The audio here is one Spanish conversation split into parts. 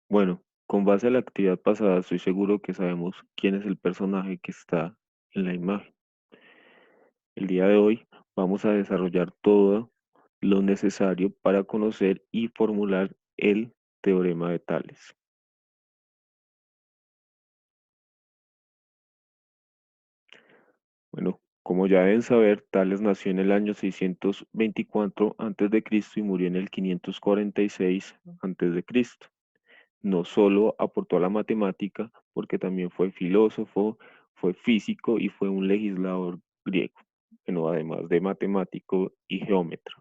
Bueno, con base a la actividad pasada, estoy seguro que sabemos quién es el personaje que está en la imagen. El día de hoy vamos a desarrollar todo lo necesario para conocer y formular el teorema de Tales. Bueno, como ya deben saber, Tales nació en el año 624 a.C. y murió en el 546 a.C. No solo aportó a la matemática, porque también fue filósofo, fue físico y fue un legislador griego, bueno, además de matemático y geómetra.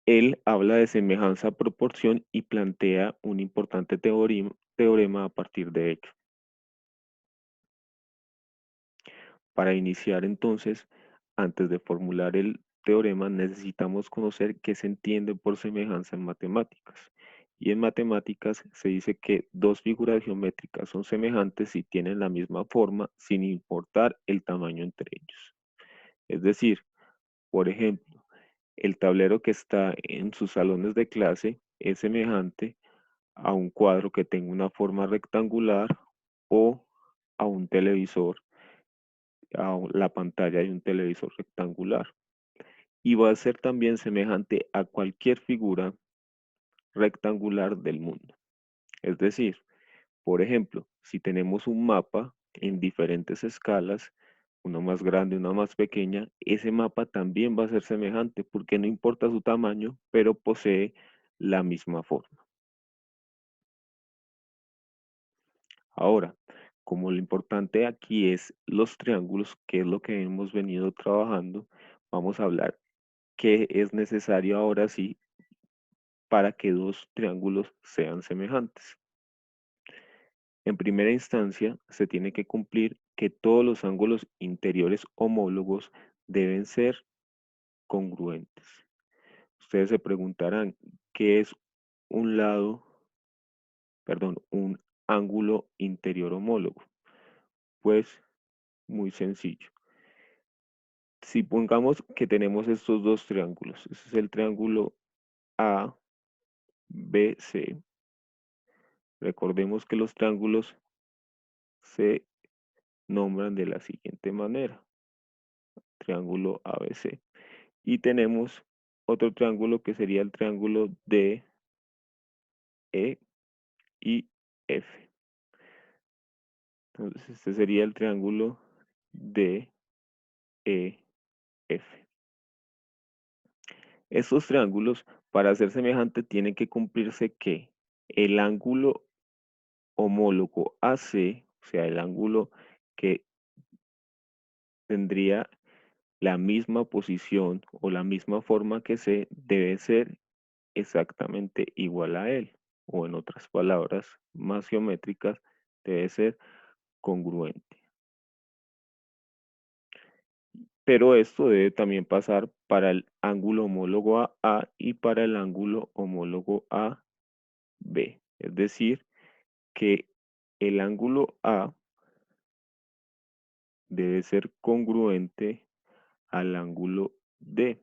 Él habla de semejanza proporción y plantea un importante teorema a partir de ello. Para iniciar entonces, antes de formular el teorema, necesitamos conocer qué se entiende por semejanza en matemáticas. Y en matemáticas se dice que dos figuras geométricas son semejantes si tienen la misma forma, sin importar el tamaño entre ellos. Es decir, por ejemplo, el tablero que está en sus salones de clase es semejante a un cuadro que tenga una forma rectangular o a un televisor, a la pantalla de un televisor rectangular. Y va a ser también semejante a cualquier figura rectangular del mundo. Es decir, por ejemplo, si tenemos un mapa en diferentes escalas, una más grande, una más pequeña, ese mapa también va a ser semejante porque no importa su tamaño, pero posee la misma forma. Ahora, como lo importante aquí es los triángulos, que es lo que hemos venido trabajando, vamos a hablar qué es necesario ahora sí para que dos triángulos sean semejantes. En primera instancia, se tiene que cumplir que todos los ángulos interiores homólogos deben ser congruentes. Ustedes se preguntarán, ¿qué es un lado, perdón, un ángulo interior homólogo? Pues muy sencillo. Si pongamos que tenemos estos dos triángulos, ese es el triángulo ABC. Recordemos que los triángulos se nombran de la siguiente manera: triángulo ABC. Y tenemos otro triángulo que sería el triángulo DE y F. Entonces, este sería el triángulo DEF. Estos triángulos, para ser semejante, tienen que cumplirse que el ángulo homólogo AC, o sea, el ángulo que tendría la misma posición o la misma forma que C, debe ser exactamente igual a él. O en otras palabras más geométricas, debe ser congruente. Pero esto debe también pasar para el ángulo homólogo a A y para el ángulo homólogo a B. Es decir, que el ángulo A debe ser congruente al ángulo D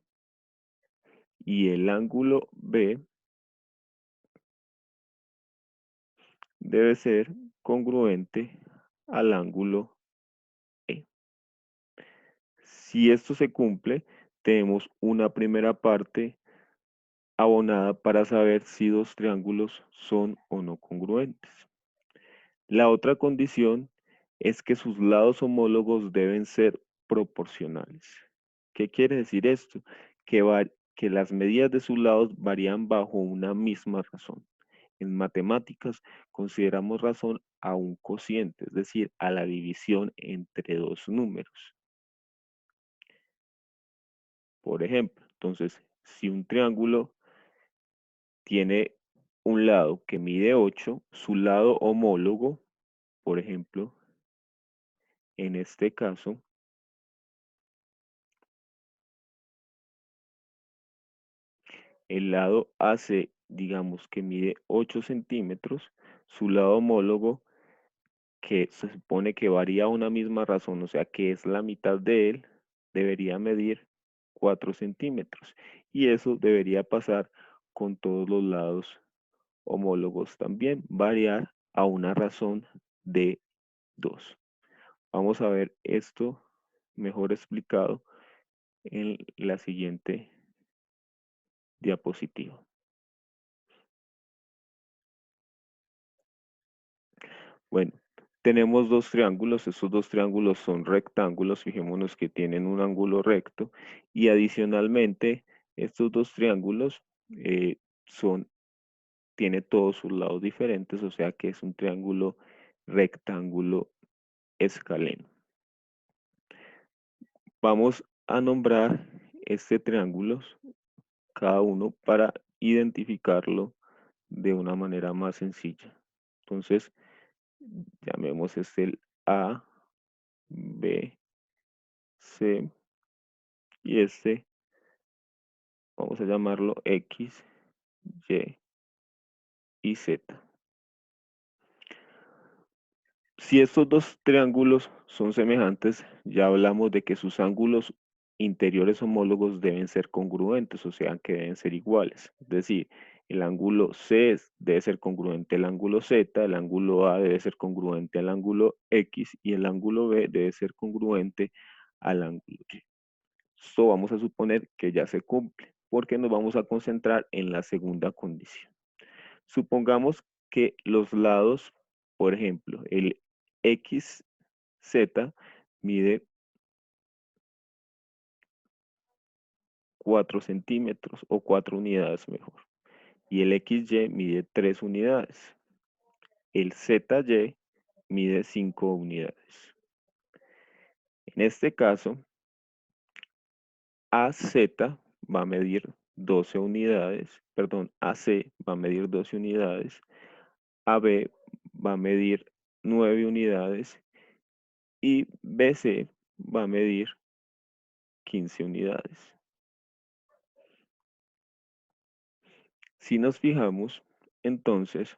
y el ángulo B debe ser congruente al ángulo E. Si esto se cumple, tenemos una primera parte abonada para saber si dos triángulos son o no congruentes. La otra condición es que sus lados homólogos deben ser proporcionales. ¿Qué quiere decir esto? Que las medidas de sus lados varían bajo una misma razón. En matemáticas consideramos razón a un cociente, es decir, a la división entre dos números. Por ejemplo, entonces, si un triángulo tiene un lado que mide 8, su lado homólogo, por ejemplo, en este caso, el lado AC, digamos que mide 8 centímetros, su lado homólogo, que se supone que varía a una misma razón, o sea que es la mitad de él, debería medir 4 centímetros. Y eso debería pasar con todos los lados homólogos también variar a una razón de 2. Vamos a ver esto mejor explicado en la siguiente diapositiva. Bueno, tenemos dos triángulos. Estos dos triángulos son rectángulos. Fijémonos que tienen un ángulo recto. Y adicionalmente, estos dos triángulos son tiene todos sus lados diferentes, o sea que es un triángulo rectángulo escaleno. Vamos a nombrar este triángulo, cada uno, para identificarlo de una manera más sencilla. Entonces, llamemos este el A, B, C, y este vamos a llamarlo X, Y y Z. Si estos dos triángulos son semejantes, ya hablamos de que sus ángulos interiores homólogos deben ser congruentes, o sea, que deben ser iguales. Es decir, el ángulo C debe ser congruente al ángulo Z, el ángulo A debe ser congruente al ángulo X y el ángulo B debe ser congruente al ángulo Y. Esto vamos a suponer que ya se cumple, porque nos vamos a concentrar en la segunda condición. Supongamos que los lados, por ejemplo, el XZ mide 4 centímetros o 4 unidades mejor. Y el XY mide 3 unidades. El ZY mide 5 unidades. En este caso, AZ va a medir 12 unidades, perdón, AC va a medir 12 unidades, AB va a medir 9 unidades y BC va a medir 15 unidades. Si nos fijamos, entonces,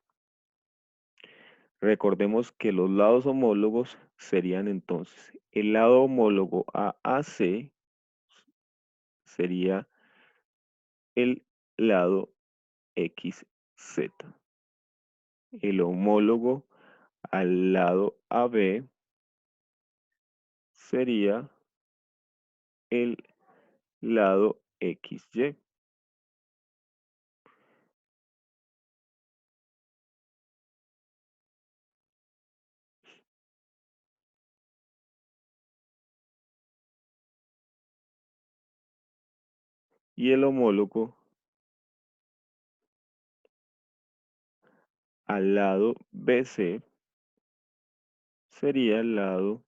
recordemos que los lados homólogos serían entonces, el lado homólogo a AC sería el lado XZ. El homólogo al lado AB sería el lado XY. Y el homólogo al lado BC sería el lado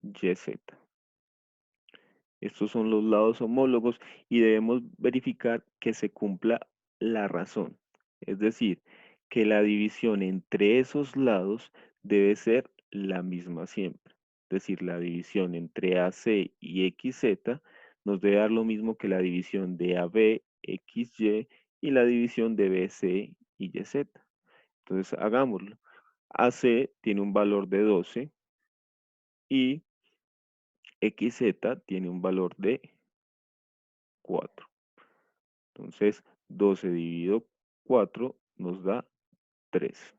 YZ. Estos son los lados homólogos y debemos verificar que se cumpla la razón. Es decir, que la división entre esos lados debe ser la misma siempre. Es decir, la división entre AC y XZ nos debe dar lo mismo que la división de AB, XY y la división de BC y YZ. Entonces, hagámoslo. AC tiene un valor de 12 y XZ tiene un valor de 4. Entonces, 12 dividido 4 nos da 3.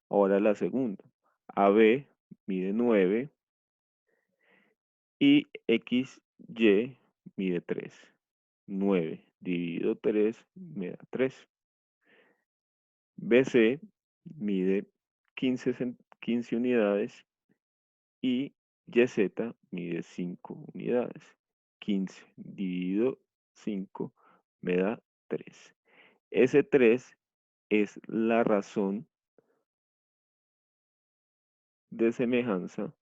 Ahora la segunda. AB mide 9 y XY mide 3. 9 dividido 3 me da 3. BC mide 15 unidades y YZ mide 5 unidades. 15 dividido 5 me da 3. Ese 3 es la razón de semejanza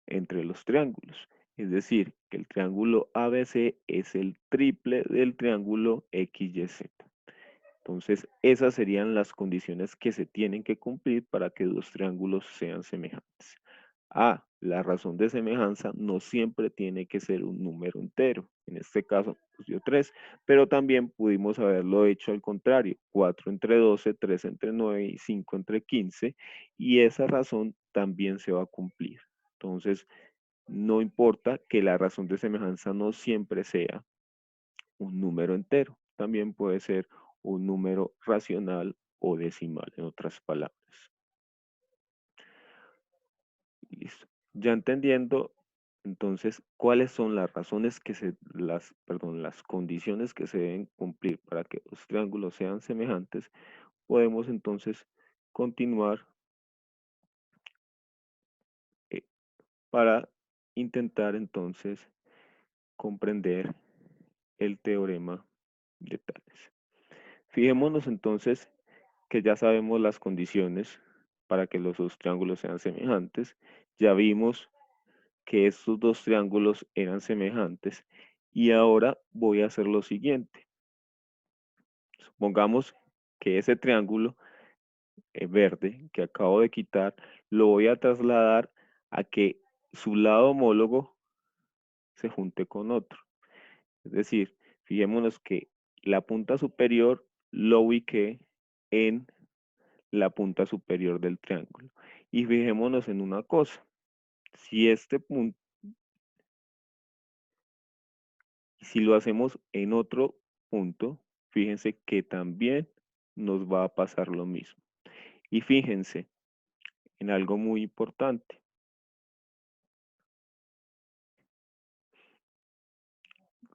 entre los triángulos. Es decir, que el triángulo ABC es el triple del triángulo XYZ. Entonces, esas serían las condiciones que se tienen que cumplir para que dos triángulos sean semejantes. La razón de semejanza no siempre tiene que ser un número entero. En este caso, pues dio 3, pero también pudimos haberlo hecho al contrario. 4 entre 12, 3 entre 9 y 5 entre 15. Y esa razón también se va a cumplir. Entonces, no importa que la razón de semejanza no siempre sea un número entero, también puede ser un número racional o decimal, en otras palabras. Listo. Ya entendiendo, entonces, cuáles son las razones las condiciones que se deben cumplir para que los triángulos sean semejantes, podemos entonces continuar eh, para intentar entonces comprender el teorema de Tales. Fijémonos entonces que ya sabemos las condiciones para que los dos triángulos sean semejantes. Ya vimos que estos dos triángulos eran semejantes y ahora voy a hacer lo siguiente. Supongamos que ese triángulo verde que acabo de quitar lo voy a trasladar a que su lado homólogo se junte con otro. Es decir, fijémonos que la punta superior lo ubiqué en la punta superior del triángulo. Y fijémonos en una cosa. Si este punto, si lo hacemos en otro punto, fíjense que también nos va a pasar lo mismo. Y fíjense en algo muy importante.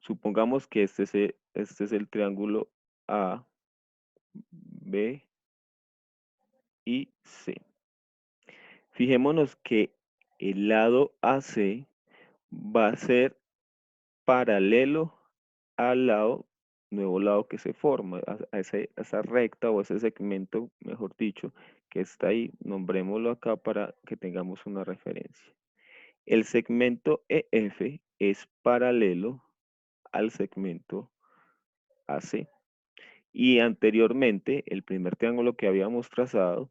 Supongamos que este es el triángulo A, B y C. Fijémonos que el lado AC va a ser paralelo al nuevo lado que se forma, a esa recta o ese segmento, mejor dicho, que está ahí, nombrémoslo acá para que tengamos una referencia. El segmento EF es paralelo al segmento AC. Y anteriormente, el primer triángulo que habíamos trazado,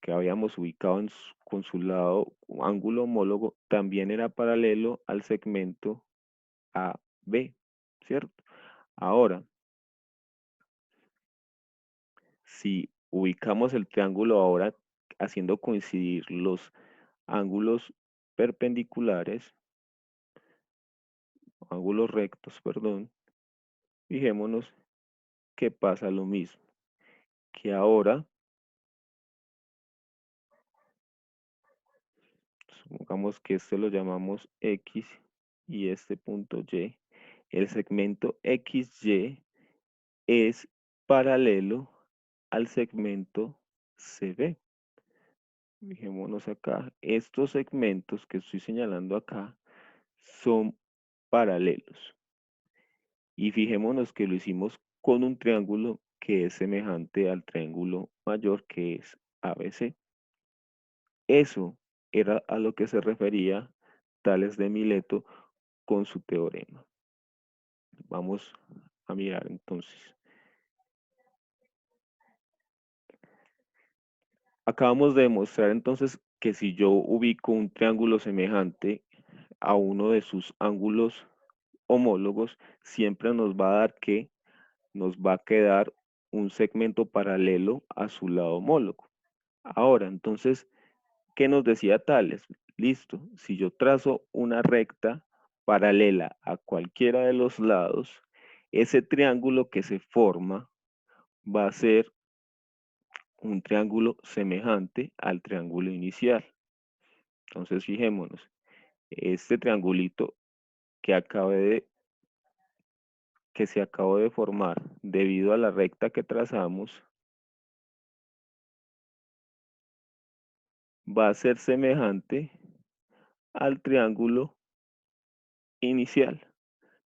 que habíamos ubicado con su lado ángulo homólogo, también era paralelo al segmento AB, ¿cierto? Ahora, si ubicamos el triángulo ahora haciendo coincidir los ángulos perpendiculares, ángulos rectos, perdón, fijémonos que pasa lo mismo, que ahora, supongamos que este lo llamamos X y este punto Y, el segmento XY es paralelo al segmento CB. Fijémonos acá, estos segmentos que estoy señalando acá son paralelos. Y fijémonos que lo hicimos con un triángulo que es semejante al triángulo mayor que es ABC. Eso era a lo que se refería Tales de Mileto con su teorema. Vamos a mirar entonces. Acabamos de demostrar entonces que si yo ubico un triángulo semejante a uno de sus ángulos homólogos, siempre nos va a dar que nos va a quedar un segmento paralelo a su lado homólogo. Ahora, entonces, ¿qué nos decía Tales? Listo, si yo trazo una recta paralela a cualquiera de los lados, ese triángulo que se forma va a ser un triángulo semejante al triángulo inicial. Entonces, fijémonos, este triangulito que que se acabó de formar debido a la recta que trazamos, va a ser semejante al triángulo inicial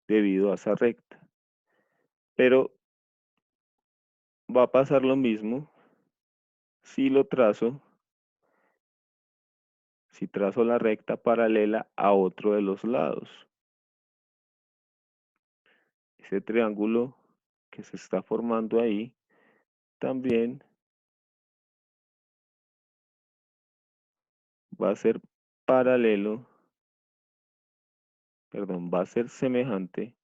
debido a esa recta. Pero va a pasar lo mismo si lo trazo, si trazo la recta paralela a otro de los lados. Ese triángulo que se está formando ahí también va a ser paralelo, perdón, va a ser semejante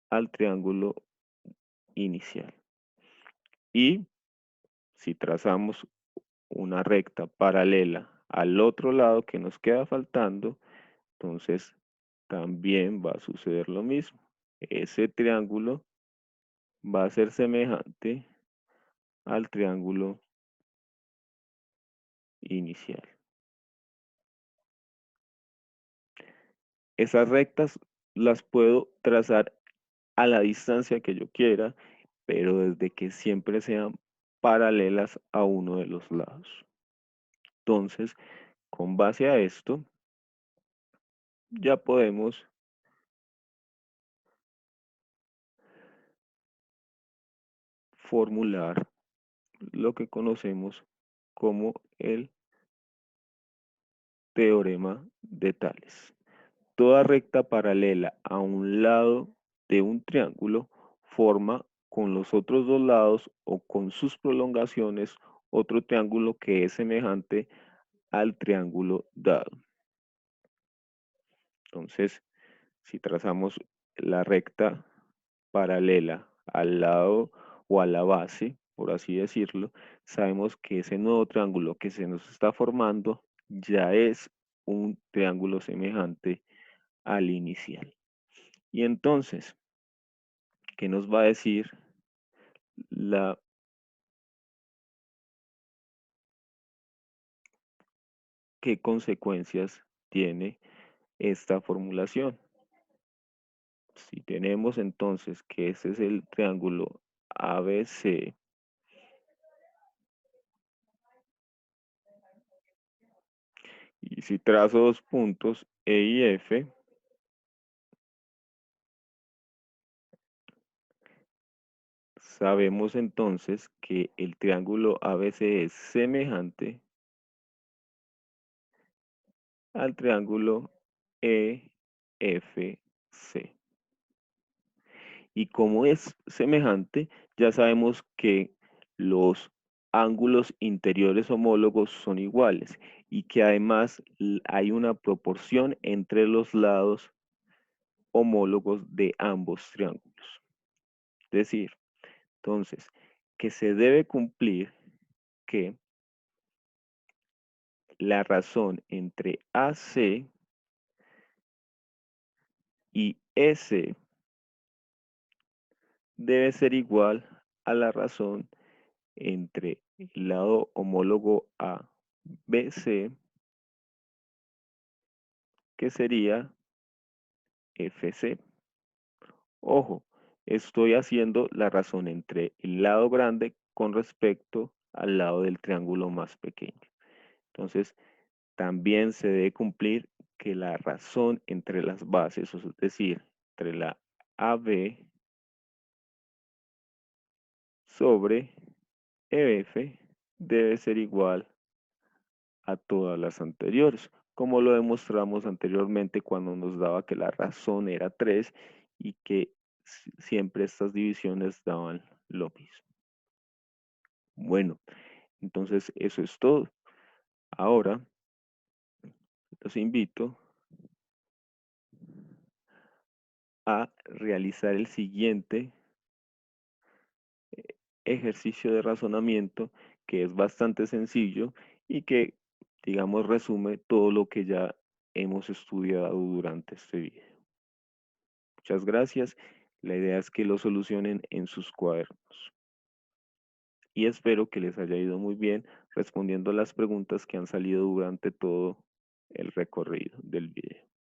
al triángulo inicial. Y si trazamos una recta paralela al otro lado que nos queda faltando, Entonces, también va a suceder lo mismo. Ese triángulo va a ser semejante al triángulo inicial. Esas rectas las puedo trazar a la distancia que yo quiera, pero desde que siempre sean paralelas a uno de los lados. Entonces, con base a esto, ya podemos formular lo que conocemos como el teorema de Tales. Toda recta paralela a un lado de un triángulo forma con los otros dos lados o con sus prolongaciones otro triángulo que es semejante al triángulo dado. Entonces, si trazamos la recta paralela al lado o a la base, por así decirlo, sabemos que ese nuevo triángulo que se nos está formando ya es un triángulo semejante al inicial. Y entonces, ¿qué nos va a decir la, qué consecuencias tiene esta formulación? Si tenemos entonces que ese es el triángulo ABC y si trazo dos puntos E y F, sabemos entonces que el triángulo ABC es semejante al triángulo EFC. Y como es semejante, ya sabemos que los ángulos interiores homólogos son iguales y que además hay una proporción entre los lados homólogos de ambos triángulos. Es decir, entonces, que se debe cumplir que la razón entre AC y EC debe ser igual a la razón entre el lado homólogo a BC, que sería FC. Ojo, estoy haciendo la razón entre el lado grande con respecto al lado del triángulo más pequeño. Entonces, también se debe cumplir que la razón entre las bases, es decir, entre la AB sobre EF, debe ser igual a todas las anteriores, como lo demostramos anteriormente cuando nos daba que la razón era 3 y que siempre estas divisiones daban lo mismo. Bueno, entonces eso es todo. Ahora los invito a realizar el siguiente ejercicio de razonamiento que es bastante sencillo y que, digamos, resume todo lo que ya hemos estudiado durante este video. Muchas gracias. La idea es que lo solucionen en sus cuadernos. Y espero que les haya ido muy bien respondiendo las preguntas que han salido durante todo el recorrido del video.